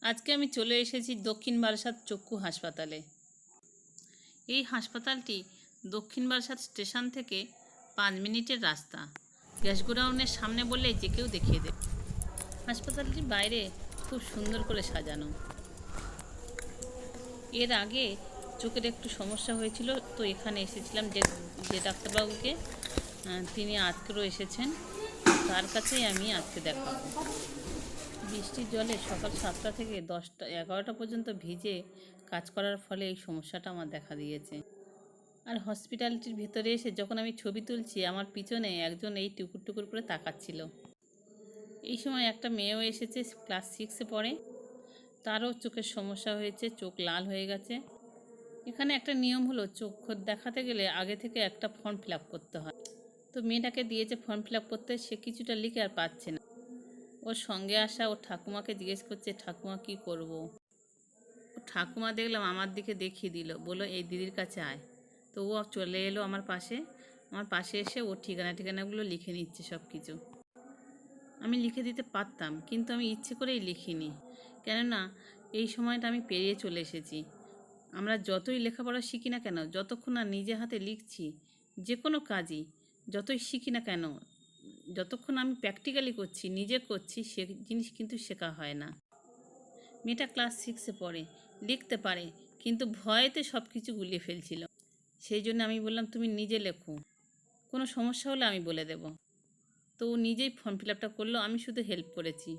আজকে আমি চলে এসেছি দক্ষিণ বারাসাত চক্ষু হাসপাতালে। এই হাসপাতালটি দক্ষিণ বারাসাত স্টেশন থেকে 5 মিনিটের রাস্তা। গ্যাস গোডাউনের সামনে বললেই যে কেউ দেখিয়ে দেবে। হাসপাতালটির বাইরে খুব সুন্দর করে সাজানো। এর আগে চোখের একটু সমস্যা হয়েছিল, তো এখানে এসেছিলাম যে ডাক্তারবাবুকে, তিনি আজকেও এসেছেন, তার কাছেই আমি আজকে দেখাবো। বৃষ্টির জলে সকাল 7টা থেকে 11টা পর্যন্ত ভিজে কাজ করার ফলে এই সমস্যাটা আমার দেখা দিয়েছে। আর হসপিটালটির ভিতরে এসে যখন আমি ছবি তুলছি, আমার পিছনে একজন এই টুকুর টুকুর করে তাকাচ্ছিল। এই সময় একটা মেয়েও এসেছে, ক্লাস 6-এ পড়ে, তারও চোখের সমস্যা হয়েছে, চোখ লাল হয়ে গেছে। এখানে একটা নিয়ম হলো, চোখ দেখাতে গেলে আগে থেকে একটা ফর্ম ফিল আপ করতে হয়। তো মেয়েটাকে দিয়েছে ফর্ম ফিল আপ করতে, সে কিছুটা লিখে আর পাচ্ছে না। ওর সঙ্গে আসা ওর ঠাকুমাকে জিজ্ঞেস করছে, ঠাকুমা কি করব। ও ঠাকুমা দেখলাম আমার দিকে দেখিয়ে দিল, বললো এই দিদির কাছে আয়। তো ও চলে এলো আমার পাশে এসে ও ঠিকানাগুলো লিখে নিচ্ছে সব কিছু। আমি লিখে দিতে পারতাম, কিন্তু আমি ইচ্ছে করেই লিখিনি, কেননা এই সময়টা আমি পেরিয়ে চলে এসেছি। আমরা যতই লেখাপড়া শিখি না কেন, যতক্ষণ না নিজে হাতে লিখছি, যে কোনো কাজই যতই শিখি না কেন, যতক্ষণ আমি প্র্যাকটিক্যালি করছি, নিজে করছি, সে জিনিস কিন্তু শেখা হয় না। মেয়েটা ক্লাস 6-এ পড়ে, লিখতে পারে, কিন্তু ভয়েতে সব কিছু গুলিয়ে ফেলছিল। সেই জন্য আমি বললাম, তুমি নিজে লেখো, কোনো সমস্যা হলে আমি বলে দেব। তো ও নিজেই ফর্ম ফিল আপটা করলো, আমি শুধু হেল্প করেছি।